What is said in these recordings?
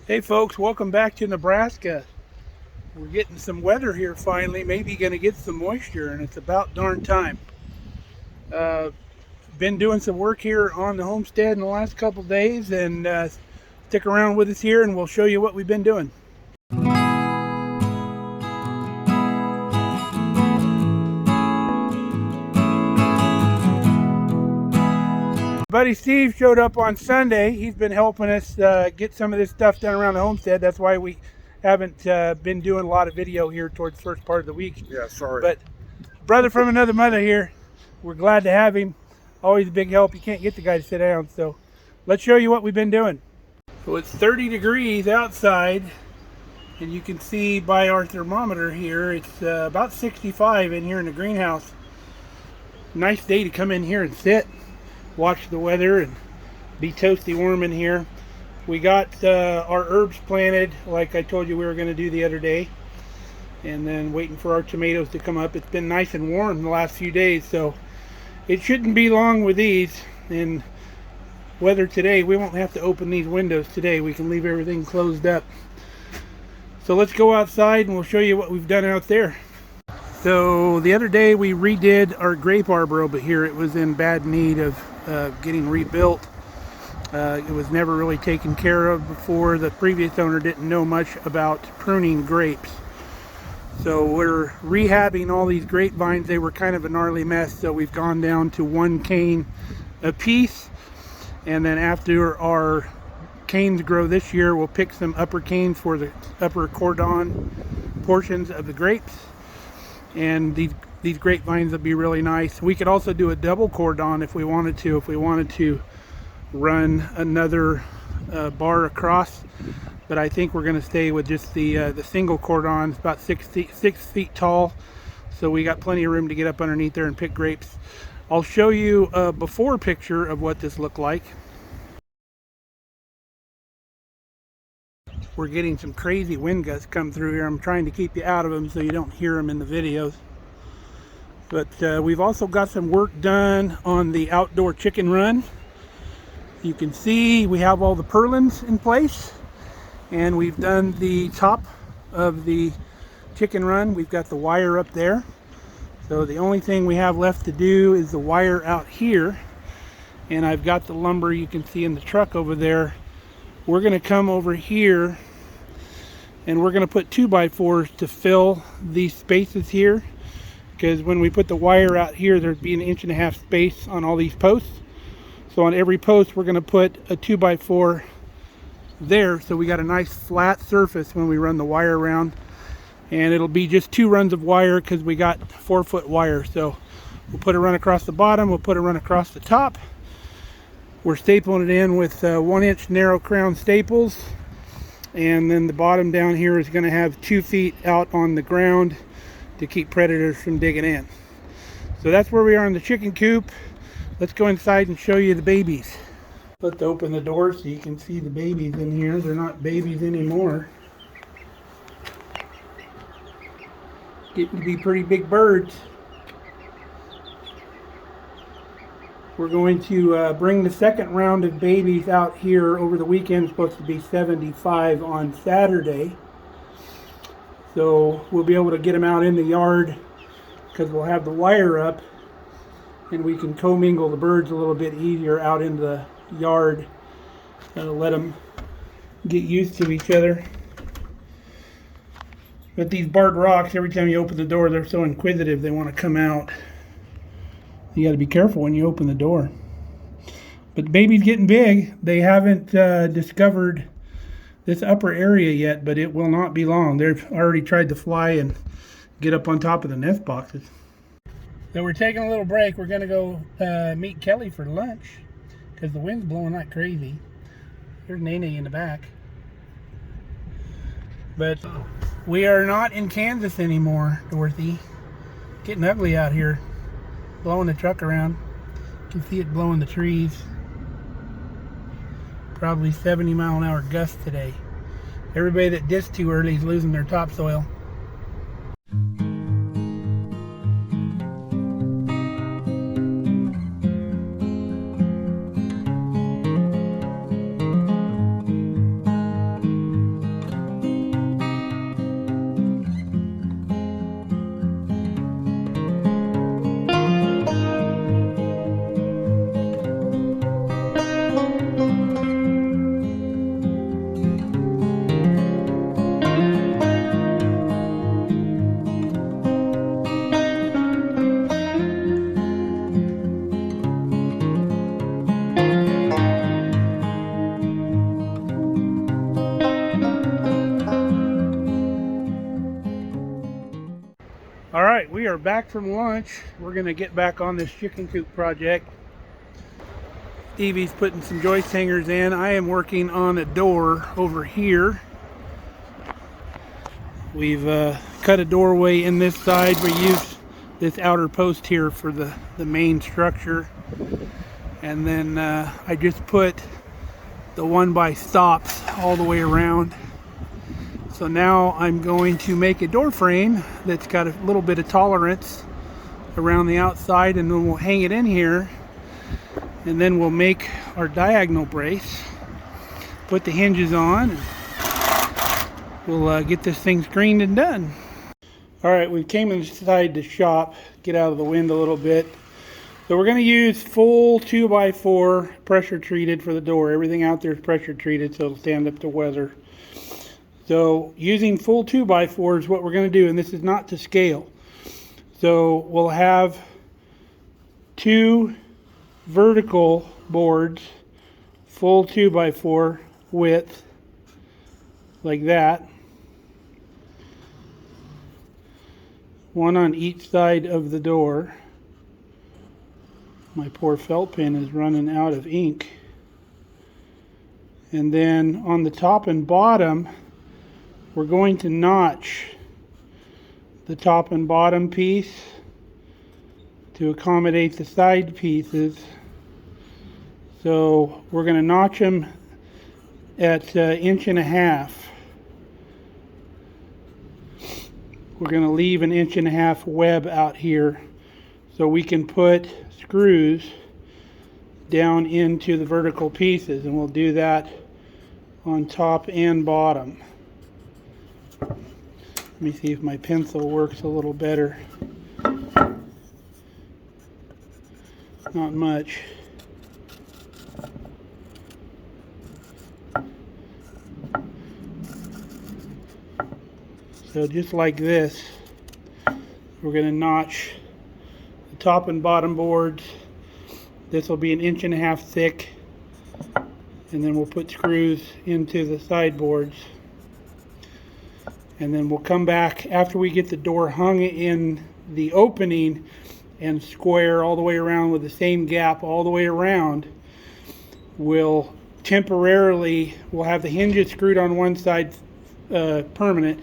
Hey folks, welcome back to Nebraska. We're getting some weather here finally, maybe going to get some moisture, and it's about darn time. Uh, been doing some work here on the homestead in the last couple days, and stick around with us here and we'll show you what we've been doing. Buddy Steve showed up on Sunday. He's been helping us get some of this stuff done around the homestead. That's why we haven't been doing a lot of video here towards the first part of the week. Yeah, sorry. But brother from another mother here, we're glad to have him. Always a big help. You can't get the guy to sit down. So let's show you what we've been doing. So it's 30 degrees outside, and you can see by our thermometer here, it's about 65 in here in the greenhouse. Nice day to come in here and sit, watch the weather, and be toasty warm in here. We got our herbs planted like I told you we were going to do the other day, and then waiting for our tomatoes to come up. It's been nice and warm the last few days, so it shouldn't be long with these. And weather today, we won't have to open these windows today. We can leave everything closed up. So let's go outside and we'll show you what we've done out there. So the other day we redid our grape arbor over here. It was in bad need of getting rebuilt. It was never really taken care of before. The previous owner didn't know much about pruning grapes. So we're rehabbing all these grapevines. They were kind of a gnarly mess, so we've gone down to one cane a piece. And then after our canes grow this year, we'll pick some upper canes for the upper cordon portions of the grapes. And these grapevines will be really nice. We could also do a double cordon if we wanted to. If we wanted to run another bar across, but I think we're going to stay with just the single cordon. It's about 6 feet tall, so we got plenty of room to get up underneath there and pick grapes. I'll show you a before picture of what this looked like. We're getting some crazy wind gusts come through here. I'm trying to keep you out of them so you don't hear them in the videos. But we've also got some work done on the outdoor chicken run. You can see we have all the purlins in place, and we've done the top of the chicken run. We've got the wire up there. So the only thing we have left to do is the wire out here, and I've got the lumber you can see in the truck over there. We're going to come over here and we're going to put 2x4s to fill these spaces here, because when we put the wire out here, there'd be an 1.5 inch space on all these posts. So on every post we're going to put a 2x4 there, so we got a nice flat surface when we run the wire around. And it'll be just 2 runs of wire because we got 4-foot wire. So we'll put a run across the bottom, we'll put a run across the top. We're stapling it in with 1-inch narrow crown staples, and then the bottom down here is going to have 2 feet out on the ground to keep predators from digging in. So that's where we are in the chicken coop. Let's go inside and show you the babies. Let's open the door so you can see the babies in here. They're not babies anymore. Getting to be pretty big birds. We're going to bring the second round of babies out here over the weekend. It's supposed to be 75 on Saturday. So we'll be able to get them out in the yard because we'll have the wire up, and we can commingle the birds a little bit easier out in the yard. Let them get used to each other. But these barred rocks, every time you open the door, they're so inquisitive they want to come out. You got to be careful when you open the door. But the baby's getting big. They haven't discovered this upper area yet, but it will not be long. They've already tried to fly and get up on top of the nest boxes. So we're taking a little break. We're going to go meet Kelly for lunch because the wind's blowing like crazy. There's Nene in the back. But we are not in Kansas anymore, Dorothy. Getting ugly out here. Blowing the truck around. You can see it blowing the trees. Probably 70-mile-an-hour gusts today. Everybody that dissed too early is losing their topsoil. We are back from lunch. We're going to get back on this chicken coop project. Evie's putting some joist hangers in. I am working on a door over here. We've cut a doorway in this side. We use this outer post here for the main structure. And then I just put the 1x stops all the way around. So now I'm going to make a door frame that's got a little bit of tolerance around the outside, and then we'll hang it in here, and then we'll make our diagonal brace, put the hinges on, and we'll get this thing screened and done. Alright, we came inside the shop, get out of the wind a little bit. So we're going to use full 2x4 pressure treated for the door. Everything out there is pressure treated so it'll stand up to weather. So using full 2x4 is what we're going to do, and this is not to scale. So we'll have 2 vertical boards, full 2x4 width, like that. One on each side of the door. My poor felt pen is running out of ink. And then on the top and bottom, we're going to notch the top and bottom piece to accommodate the side pieces. So we're going to notch them at 1.5 inches. We're going to leave 1.5 inches web out here so we can put screws down into the vertical pieces, and we'll do that on top and bottom. Let me see if my pencil works a little better. Not much. So just like this, we're going to notch the top and bottom boards. This will be 1.5 inches thick, and then we'll put screws into the side boards. And then we'll come back after we get the door hung in the opening and square all the way around with the same gap all the way around. We'll have the hinges screwed on one side permanent,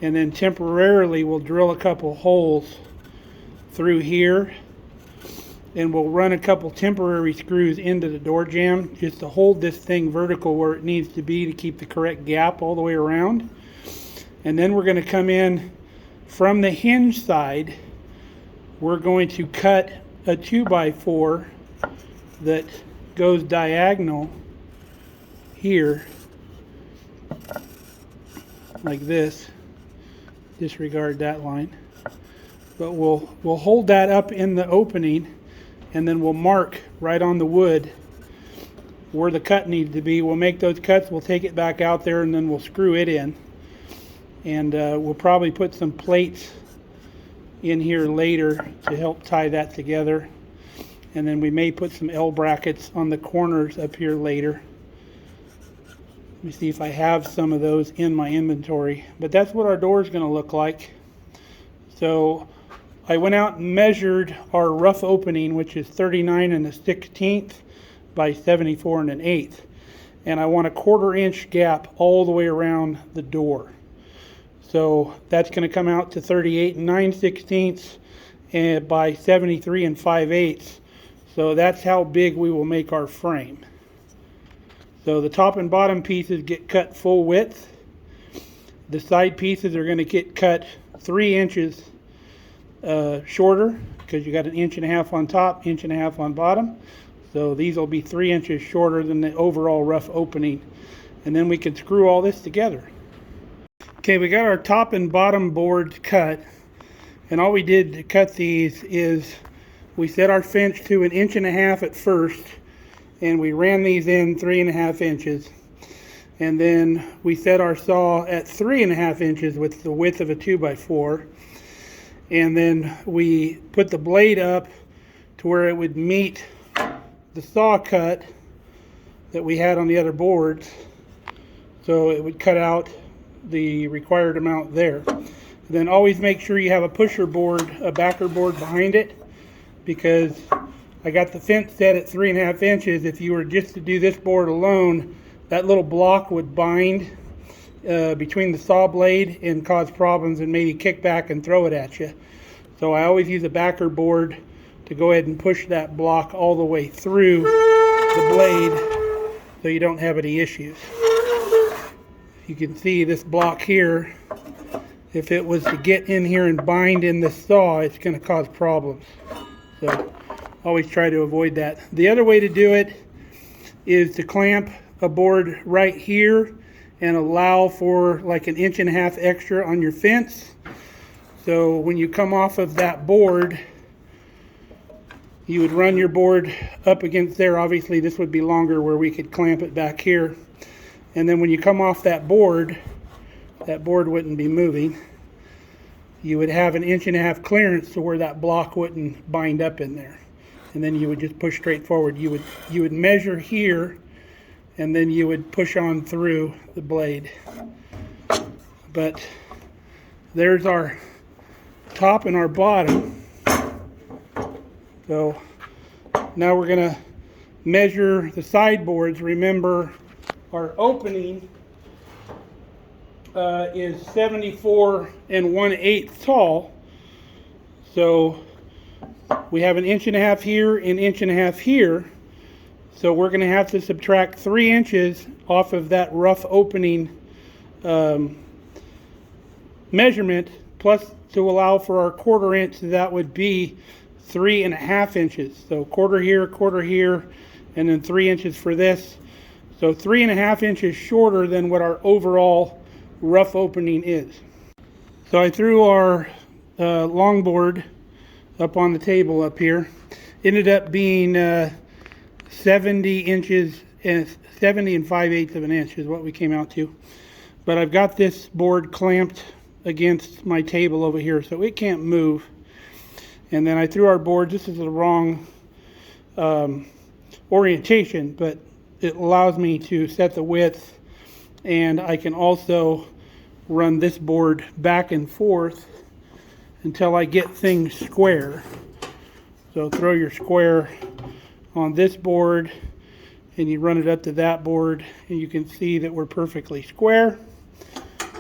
and then temporarily we'll drill a couple holes through here, and we'll run a couple temporary screws into the door jamb just to hold this thing vertical where it needs to be to keep the correct gap all the way around. And then we're going to come in from the hinge side. We're going to cut a 2x4 that goes diagonal here, like this. Disregard that line. But we'll hold that up in the opening, and then we'll mark right on the wood where the cut needs to be. We'll make those cuts, we'll take it back out there, and then we'll screw it in. And we'll probably put some plates in here later to help tie that together. And then we may put some L brackets on the corners up here later. Let me see if I have some of those in my inventory. But that's what our door is going to look like. So I went out and measured our rough opening, which is 39 1/16 by 74 1/8. And I want a 1/4 inch gap all the way around the door. So that's going to come out to 38 9/16 and by 73 5/8. So that's how big we will make our frame. So the top and bottom pieces get cut full width. The side pieces are going to get cut 3 inches shorter, because you got 1.5 inches on top, 1.5 inches on bottom. So these will be 3 inches shorter than the overall rough opening. And then we can screw all this together. Okay, we got our top and bottom boards cut, and all we did to cut these is we set our fence to 1.5 inches at first, and we ran these in 3.5 inches, and then we set our saw at 3.5 inches with the width of a 2x4, and then we put the blade up to where it would meet the saw cut that we had on the other boards, so it would cut out the required amount there. Then always make sure you have a pusher board, a backer board behind it, because I got the fence set at 3.5 inches. If you were just to do this board alone, that little block would bind between the saw blade and cause problems and maybe kick back and throw it at you. So I always use a backer board to go ahead and push that block all the way through the blade so you don't have any issues. You can see this block here, if it was to get in here and bind in the saw, it's going to cause problems. So always try to avoid that. The other way to do it is to clamp a board right here and allow for like 1.5 inches extra on your fence. So when you come off of that board, you would run your board up against there. Obviously this would be longer where we could clamp it back here. And then when you come off that board wouldn't be moving. You would have 1.5 inches clearance to where that block wouldn't bind up in there. And then you would just push straight forward. You would measure here, and then you would push on through the blade. But there's our top and our bottom. So now we're going to measure the sideboards. Remember, our opening is 74 1/8 tall. So we have 1.5 inches here and 1.5 inches here. So we're going to have to subtract 3 inches off of that rough opening measurement, plus to allow for our 1/4 inch, that would be 3.5 inches. So quarter here, and then 3 inches for this. So 3.5 inches shorter than what our overall rough opening is. So I threw our longboard up on the table up here. Ended up being 70 inches and 70 5/8 of an inch is what we came out to. But I've got this board clamped against my table over here, so it can't move. And then I threw our board. This is the wrong orientation, but it allows me to set the width, and I can also run this board back and forth until I get things square. So throw your square on this board and you run it up to that board, and you can see that we're perfectly square.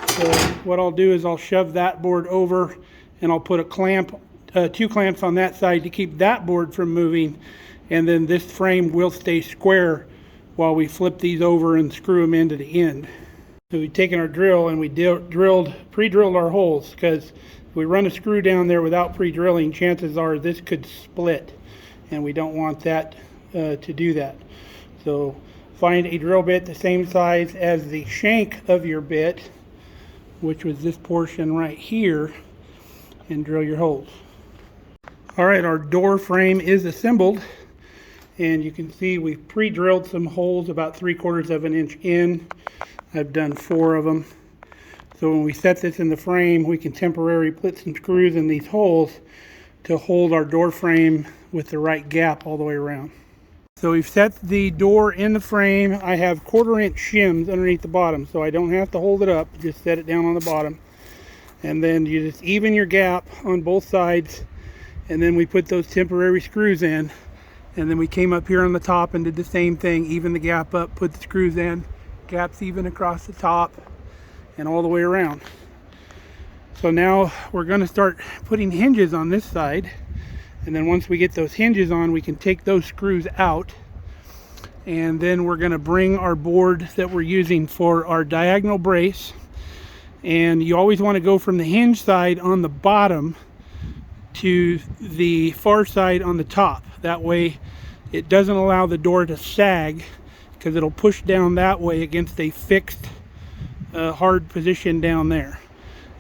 So what I'll do is I'll shove that board over, and I'll put a clamp, 2 clamps on that side to keep that board from moving, and then this frame will stay square while we flip these over and screw them into the end. So we've taken our drill and we pre-drilled our holes, because if we run a screw down there without pre-drilling, chances are this could split, and we don't want that to do that. So find a drill bit the same size as the shank of your bit, which was this portion right here, and drill your holes. Alright, our door frame is assembled, and you can see we've pre-drilled some holes about 3/4 of an inch in. I've done 4 of them. So when we set this in the frame, we can temporarily put some screws in these holes to hold our door frame with the right gap all the way around. So we've set the door in the frame. I have 1/4 inch shims underneath the bottom, so I don't have to hold it up, just set it down on the bottom. And then you just even your gap on both sides, and then we put those temporary screws in. And then we came up here on the top and did the same thing, even the gap up, put the screws in, gaps even across the top and all the way around. So now we're going to start putting hinges on this side, and then once we get those hinges on, we can take those screws out, and then we're going to bring our board that we're using for our diagonal brace. And you always want to go from the hinge side on the bottom to the far side on the top. That way it doesn't allow the door to sag, because it'll push down that way against a fixed hard position down there.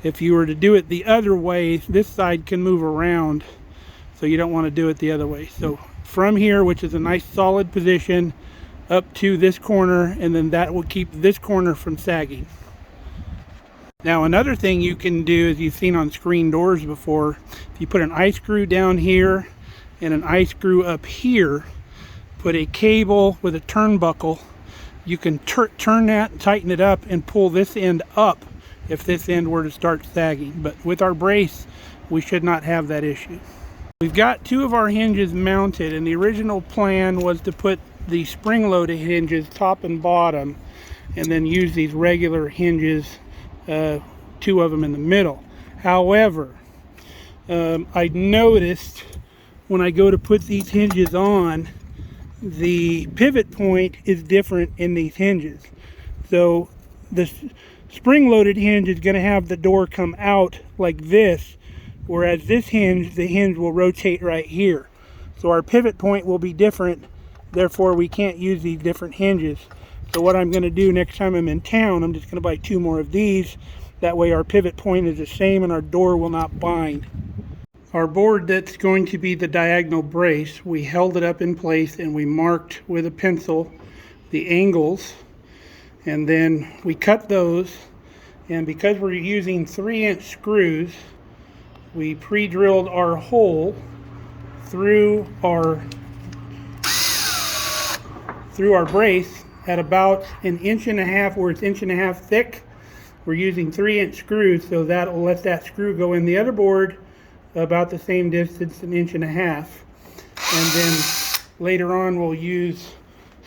If you were to do it the other way, this side can move around, so you don't want to do it the other way. So from here, which is a nice solid position, up to this corner, and then that will keep this corner from sagging. Now another thing you can do, as you've seen on screen doors before, if you put an eye screw down here and an eye screw up here, put a cable with a turnbuckle, you can turn that, tighten it up, and pull this end up if this end were to start sagging. But with our brace, we should not have that issue. We've got 2 of our hinges mounted, and the original plan was to put the spring-loaded hinges top and bottom, and then use these regular hinges, 2 of them in the middle. However, I noticed when I go to put these hinges on, the pivot point is different in these hinges. So the spring-loaded hinge is going to have the door come out like this, whereas this hinge, the hinge will rotate right here. So our pivot point will be different, therefore we can't use these different hinges. So what I'm going to do next time I'm in town, I'm just going to buy 2 more of these. That way our pivot point is the same and our door will not bind. Our board that's going to be the diagonal brace, we held it up in place and we marked with a pencil the angles, and then we cut those, and because we're using 3-inch screws, we pre-drilled our hole through our brace at about 1.5 inches, where it's 1.5 inches thick. We're using 3-inch screws, so that will let that screw go in the other board about the same distance, 1.5 inches. And then later on we'll use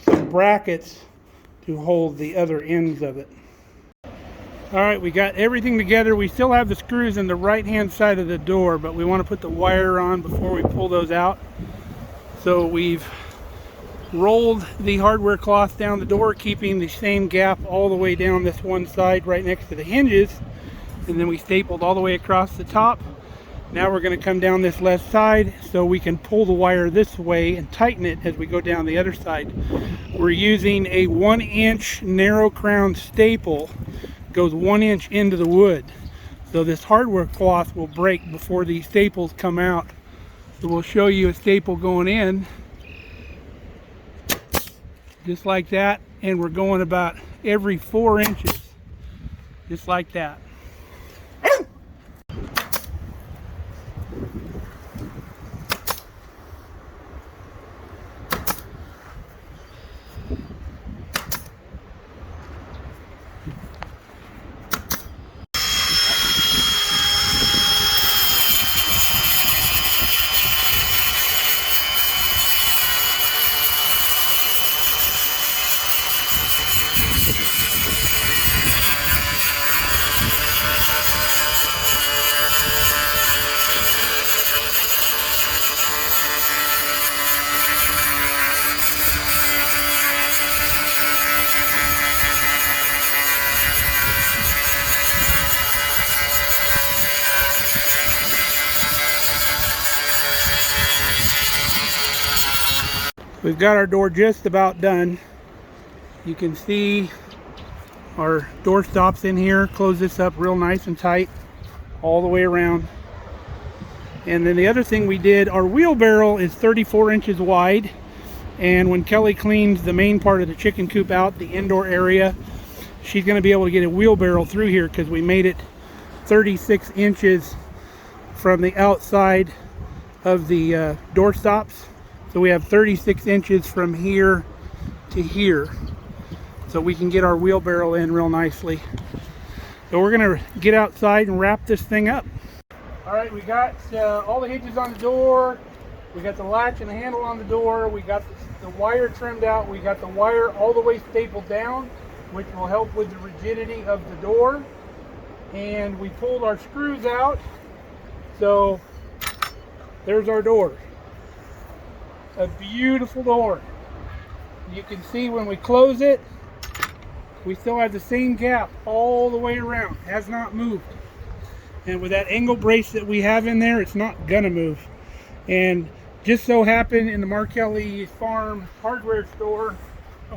some brackets to hold the other ends of it. Alright, we got everything together. We still have the screws in the right hand side of the door, but we want to put the wire on before we pull those out. So we've rolled the hardware cloth down the door, keeping the same gap all the way down this one side right next to the hinges, and then we stapled all the way across the top. Now we're going to come down this left side so we can pull the wire this way and tighten it as we go down the other side. We're using a 1-inch narrow crown staple, goes 1 inch into the wood, so this hardware cloth will break before these staples come out. So we'll show you a staple going in just like that, and we're going about every 4 inches, just like that. We've got our door just about done. You can see our door stops in here. Close this up real nice and tight all the way around. And then the other thing we did, our wheelbarrow is 34 inches wide, and when Kelly cleans the main part of the chicken coop out, the indoor area, she's going to be able to get a wheelbarrow through here because we made it 36 inches from the outside of the door stops. So we have 36 inches from here to here, so we can get our wheelbarrow in real nicely. So we're going to get outside and wrap this thing up. Alright, we got all the hinges on the door, we got the latch and the handle on the door, we got the wire trimmed out, we got the wire all the way stapled down, which will help with the rigidity of the door, and we pulled our screws out, so there's our door. A beautiful door. You can see when we close it, we still have the same gap all the way around, has not moved. And with that angle brace that we have in there, it's not gonna move. And just so happened in the Markelly Farm hardware store,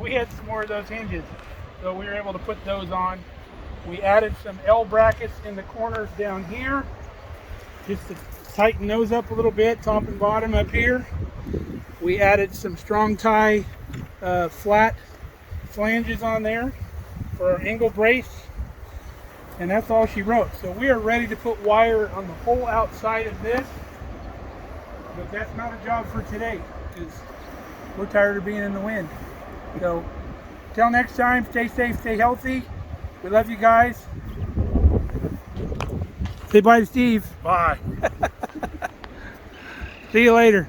we had some more of those hinges, so we were able to put those on. We added some L brackets in the corners down here just to tighten those up a little bit, top and bottom up here. We added some strong tie flat flanges on there for our angle brace, and that's all she wrote. So we are ready to put wire on the whole outside of this, but that's not a job for today because we're tired of being in the wind. So until next time, stay safe, stay healthy. We love you guys. Say bye to Steve. Bye. See you later.